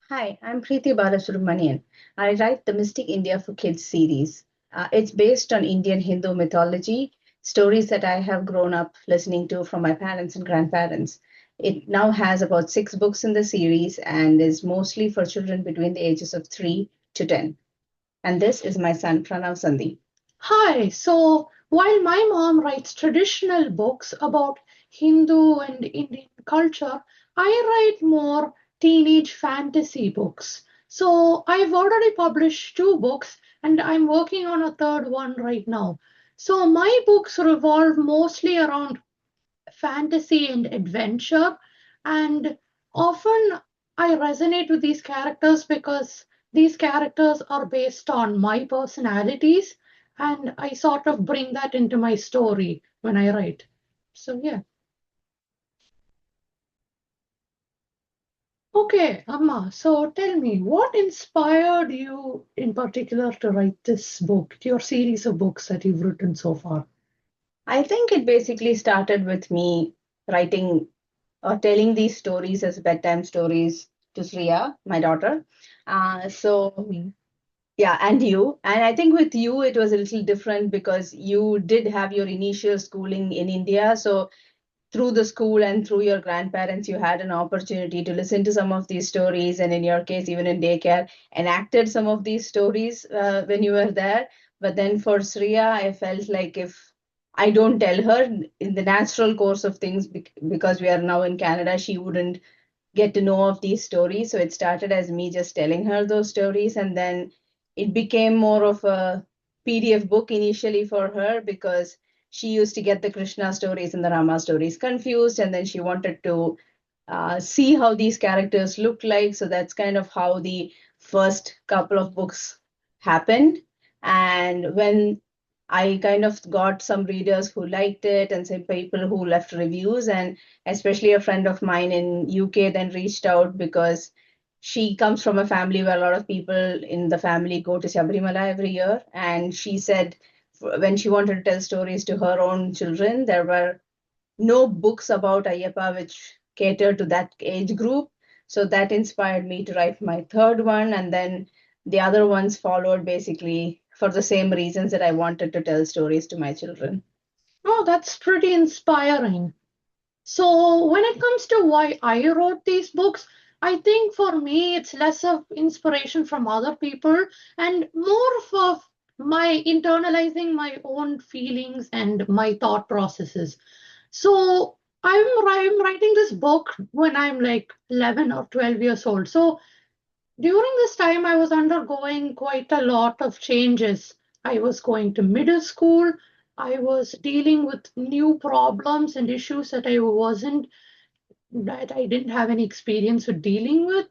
Hi, I'm Preeti Balasubramanian. I write the Mystic India for Kids series. It's based on Indian Hindu mythology, stories that I have grown up listening to from my parents and grandparents. It now has about 6 books in the series and is mostly for children between the ages of 3 to 10. And this is my son, Pranav Sandhi. Hi, so while my mom writes traditional books about Hindu and Indian culture, I write more teenage fantasy books. So I've already published 2 books and I'm working on a third one right now. So my books revolve mostly around fantasy and adventure, and often I resonate with these characters because these characters are based on my personalities, and I sort of bring that into my story when I write. So, yeah. Okay, Amma, so tell me, what inspired you in particular to write this book, your series of books that you've written so far? I think it basically started with me writing or telling these stories as bedtime stories to Sriya, my daughter. So Me. Yeah, and you. And I think with you, it was a little different because you did have your initial schooling in India. So through the school and through your grandparents, you had an opportunity to listen to some of these stories. And in your case, even in daycare, enacted some of these stories when you were there. But then for Sriya, I felt like if I don't tell her in the natural course of things, because we are now in Canada, she wouldn't get to know of these stories. So it started as me just telling her those stories, and then it became more of a PDF book initially for her because she used to get the Krishna stories and the Rama stories confused, and then she wanted to see how these characters look like. So that's kind of how the first couple of books happened. And when I kind of got some readers who liked it and some people who left reviews, and especially a friend of mine in UK then reached out because she comes from a family where a lot of people in the family go to Sabrimala every year. And she said when she wanted to tell stories to her own children, there were no books about Ayyappa which catered to that age group. So that inspired me to write my third one. And then the other ones followed basically for the same reasons that I wanted to tell stories to my children. Oh, that's pretty inspiring. So, when it comes to why I wrote these books, I think for me it's less of inspiration from other people and more of my internalizing my own feelings and my thought processes. So, I'm writing this book when I'm like 11 or 12 years old. So, during this time, I was undergoing quite a lot of changes. I was going to middle school. I was dealing with new problems and issues that I didn't have any experience with dealing with.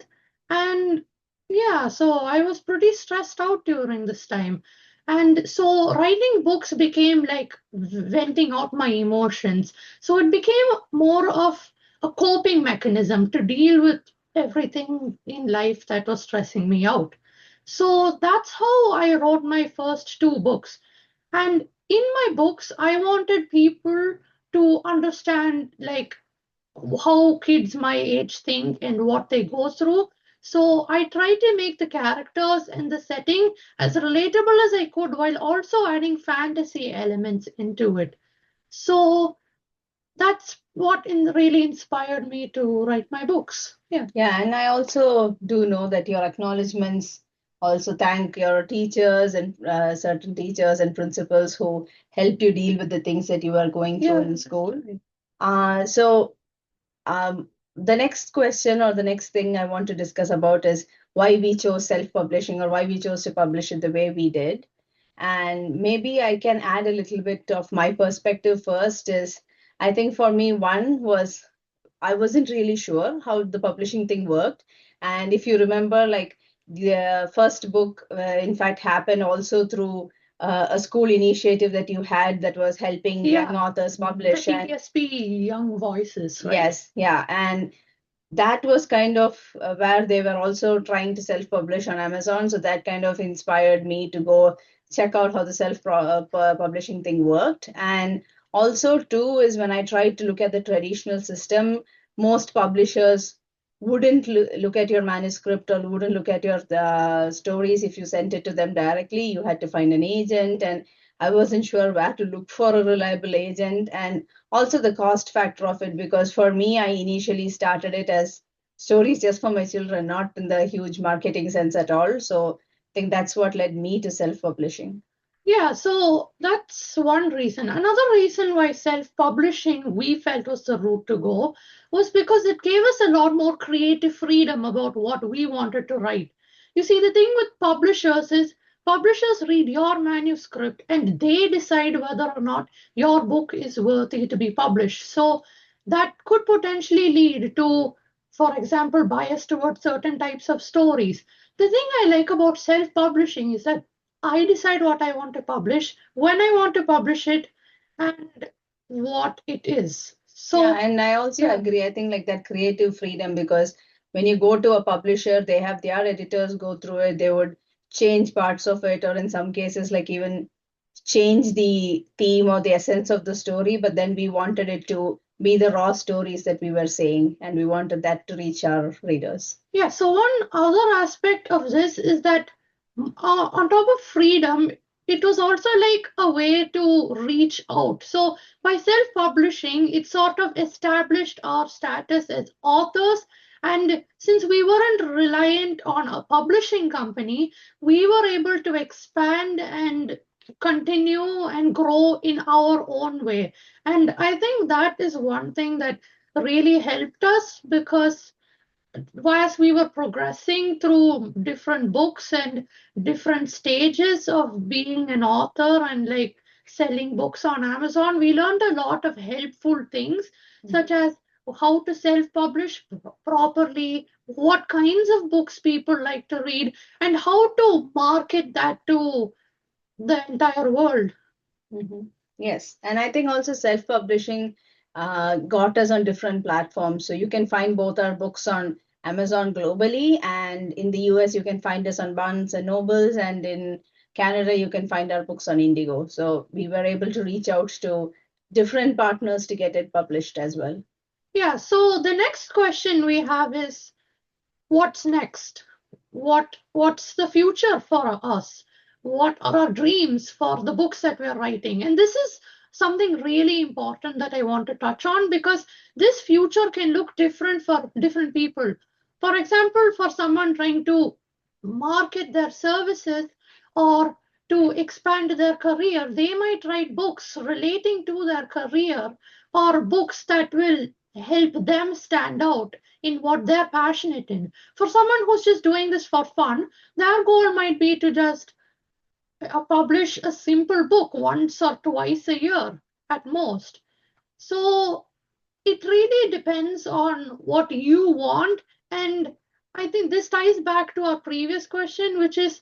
And yeah, so I was pretty stressed out during this time. And so writing books became like venting out my emotions. So it became more of a coping mechanism to deal with everything in life that was stressing me out. So that's how I wrote my first 2 books. And in my books, I wanted people to understand like how kids my age think and what they go through. So I try to make the characters and the setting as relatable as I could while also adding fantasy elements into it. So that's what really inspired me to write my books. Yeah. Yeah, and I also do know that your acknowledgements also thank your teachers and certain teachers and principals who helped you deal with the things that you were going through Yeah. in school. So the next question or the next thing I want to discuss about is why we chose self-publishing or why we chose to publish it the way we did. And maybe I can add a little bit of my perspective first is I think for me, one was I wasn't really sure how the publishing thing worked. And if you remember, like the first book, in fact, happened also through a school initiative that you had that was helping young Yeah. authors The publish. And TSP Young Voices, right? yes, yeah. And that was kind of where they were also trying to self-publish on Amazon. So that kind of inspired me to go check out how the self-publishing thing worked. And also, too, is when I tried to look at the traditional system, most publishers wouldn't look at your manuscript or wouldn't look at your stories if you sent it to them directly. You had to find an agent, and I wasn't sure where to look for a reliable agent, and also the cost factor of it, because for me, I initially started it as stories just for my children, not in the huge marketing sense at all. So I think that's what led me to self-publishing. Yeah, so that's one reason. Another reason why self-publishing we felt was the route to go was because it gave us a lot more creative freedom about what we wanted to write. You see, the thing with publishers is publishers read your manuscript and they decide whether or not your book is worthy to be published. So that could potentially lead to, for example, bias towards certain types of stories. The thing I like about self-publishing is that I decide what I want to publish, when I want to publish it, and what it is. Yeah, So, and I also yeah, agree. I think like that creative freedom, because when you go to a publisher, they have their editors go through it. They would change parts of it, or in some cases, like even change the theme or the essence of the story. But then we wanted it to be the raw stories that we were saying, and we wanted that to reach our readers. yeah. So one other aspect of this is that on top of freedom, it was also like a way to reach out. So by self-publishing, it sort of established our status as authors. And since we weren't reliant on a publishing company, we were able to expand and continue and grow in our own way. And I think that is one thing that really helped us because as we were progressing through different books and different stages of being an author and like selling books on Amazon, we learned a lot of helpful things, such Mhm. as how to self-publish properly, what kinds of books people like to read, and how to market that to the entire world. Mhm. Yes, and I think also self-publishing got us on different platforms. So you can find both our books on Amazon globally, and in the US you can find us on Barnes and Nobles, and in Canada you can find our books on Indigo. So we were able to reach out to different partners to get it published as well. Yeah, so the next question we have is what's next? What's the future for us? What are our dreams for the books that we're writing? And this is something really important that I want to touch on because this future can look different for different people. For example, for someone trying to market their services or to expand their career, they might write books relating to their career or books that will help them stand out in what they're passionate in. For someone who's just doing this for fun, their goal might be to just publish a simple book once or twice a year at most. So it really depends on what you want. And I think this ties back to our previous question, which is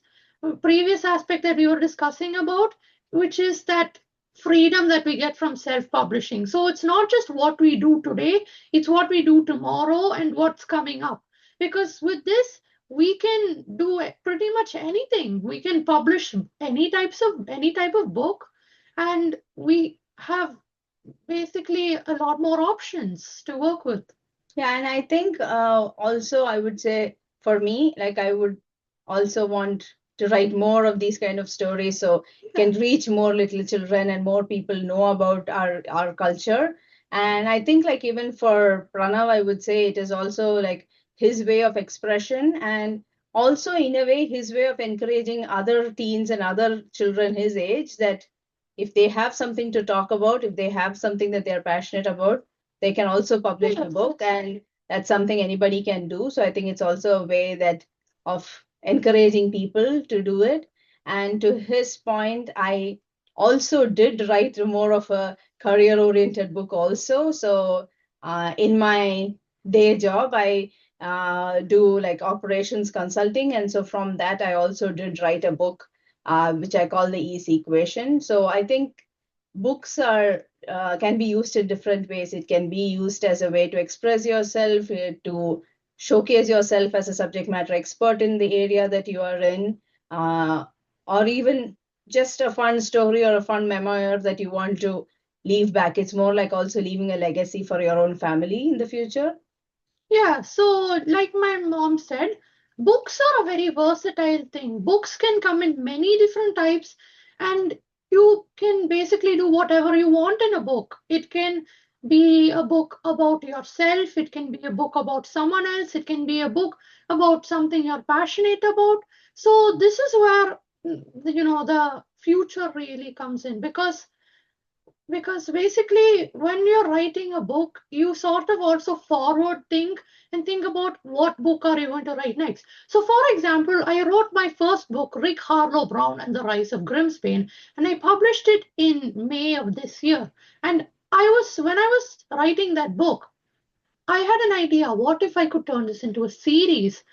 previous aspect that we were discussing about, which is that freedom that we get from self-publishing. So it's not just what we do today, it's what we do tomorrow and what's coming up. Because with this, we can do pretty much anything. We can publish any type of book, and we have basically a lot more options to work with. Yeah, and I think also I would say for me, like I would also want to write more of these kind of stories so Yeah. can reach more little children and more people know about our culture. And I think like even for Pranav, I would say it is also like his way of expression, and also in a way his way of encouraging other teens and other children his age that if they have something to talk about, if they have something that they're passionate about, they can also publish a book, and that's something anybody can do. So I think it's also a way that of encouraging people to do it. And to his point, I also did write more of a career oriented book also. So in my day job, I do like operations consulting, and so from that I also did write a book which I call the ease equation. So I think books are can be used in different ways. It can be used as a way to express yourself, to showcase yourself as a subject matter expert in the area that you are in, uh, or even just a fun story or a fun memoir that you want to leave back. It's more like also leaving a legacy for your own family in the future. Yeah, so like my mom said, books are a very versatile thing. Books can come in many different types, and you can basically do whatever you want in a book. It can be a book about yourself, it can be a book about someone else, it can be a book about something you're passionate about. So this is where the future really comes in, because basically when you're writing a book you sort of also forward think and think about what book are you going to write next. So for example, I wrote my first book, Rick Harlow Brown and the Rise of Grimspain, and I published it in May of this year. And when I was writing that book, I had an idea, what if I could turn this into a series,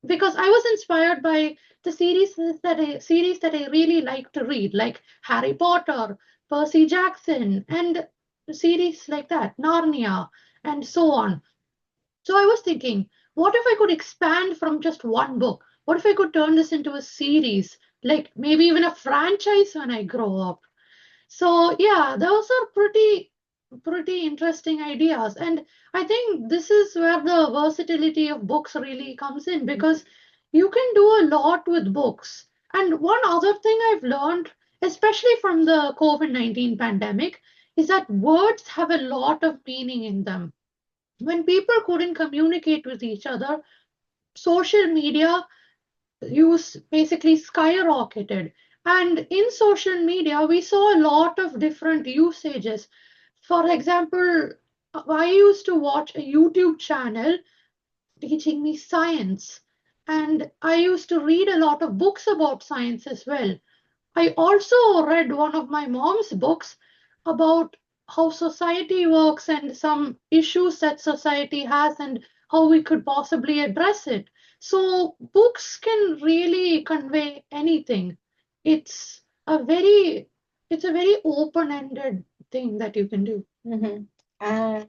because I was inspired by the series that I really like to read, like Harry Potter, Percy Jackson, and series like that, Narnia, and so on. So I was thinking, what if I could expand from just one book? What if I could turn this into a series, like maybe even a franchise when I grow up? So yeah, those are pretty interesting ideas. And I think this is where the versatility of books really comes in, because you can do a lot with books. And one other thing I've learned, especially from the COVID-19 pandemic, is that words have a lot of meaning in them. When people couldn't communicate with each other, social media use basically skyrocketed. And in social media, we saw a lot of different usages. For example, I used to watch a YouTube channel teaching me science, and I used to read a lot of books about science as well. I also read one of my mom's books about how society works and some issues that society has and how we could possibly address it. So books can really convey anything. It's a very it's a very open-ended thing that you can do. Mm-hmm. And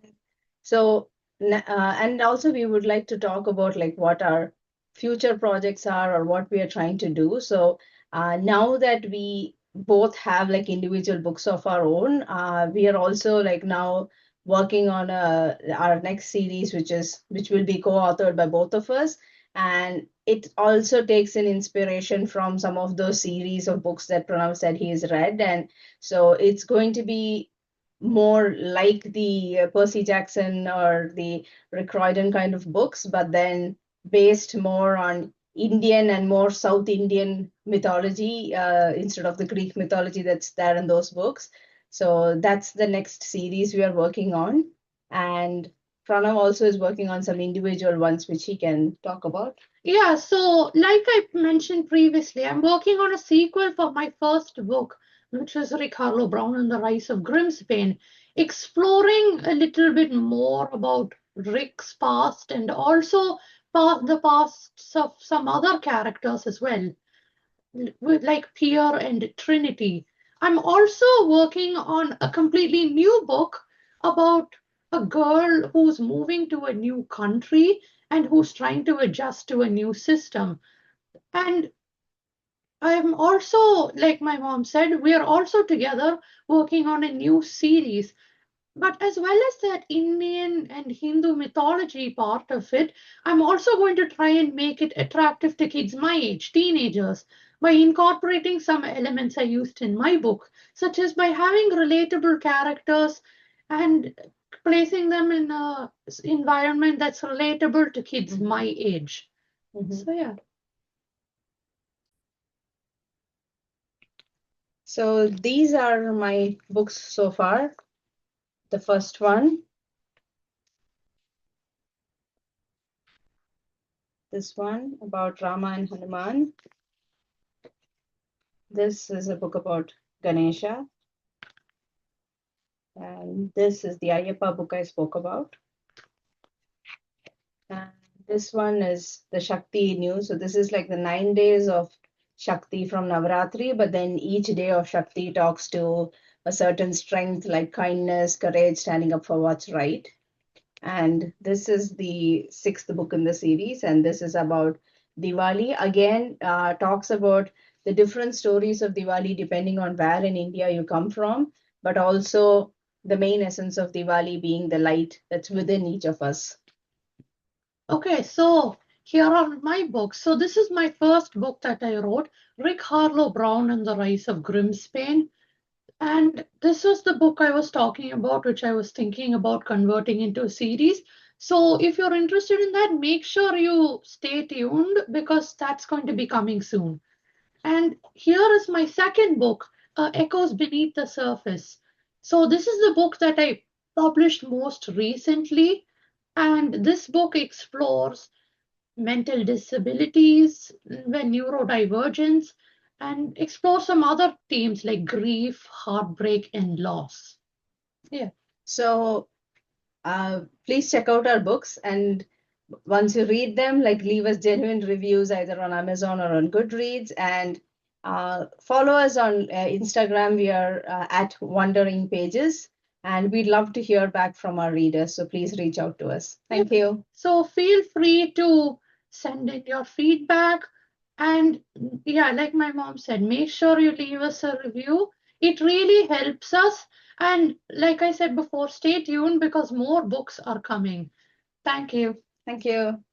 so, and also we would like to talk about like what our future projects are or what we are trying to do. So, now that we both have like individual books of our own, we are also like now working on our next series, which will be co-authored by both of us. And it also takes an inspiration from some of those series of books that Pranav said he's read. And so it's going to be more like the Percy Jackson or the Rick Riordan kind of books, but then based more on Indian and more South Indian mythology instead of the Greek mythology that's there in those books. So that's the next series we are working on. And Pranav also is working on some individual ones which he can talk about. Yeah, so like I mentioned previously, I'm working on a sequel for my first book, which is Rick Harlow Brown and the Rise of Grimspain, exploring a little bit more about Rick's past and also the pasts of some other characters as well, with like Pierre and Trinity. I'm also working on a completely new book about a girl who's moving to a new country and who's trying to adjust to a new system. And I'm also, like my mom said, we are also together working on a new series. But as well as that Indian and Hindu mythology part of it, I'm also going to try and make it attractive to kids my age, teenagers, by incorporating some elements I used in my book, such as by having relatable characters and placing them in a environment that's relatable to kids my age. So yeah. So these are my books so far. The first one, this one about Rama and Hanuman. This is a book about Ganesha. And this is the Ayyappa book I spoke about. And this one is the Shakti news. So this is like the 9 days of Shakti from Navaratri, but then each day of Shakti talks to a certain strength like kindness, courage, standing up for what's right. And this is the sixth book in the series, and this is about Diwali. Again, talks about the different stories of Diwali depending on where in India you come from, but also the main essence of Diwali being the light that's within each of us. Okay, so here are my books. So this is my first book that I wrote, Rick Harlow Brown and the Rise of Grimspain. And this was the book I was talking about, which I was thinking about converting into a series. So if you're interested in that, make sure you stay tuned because that's going to be coming soon. And here is my second book, Echoes Beneath the Surface. So this is the book that I published most recently. And this book explores mental disabilities, neurodivergence, and explore some other themes like grief, heartbreak, and loss. Yeah. So please check out our books, and once you read them, like leave us genuine reviews either on Amazon or on Goodreads, and follow us on Instagram. We are at Wandering Pages, and we'd love to hear back from our readers. So please reach out to us. Yep. Thank you. So feel free to send in your feedback. And yeah, like my mom said, make sure you leave us a review. It really helps us. And like I said before, stay tuned because more books are coming. Thank you. Thank you.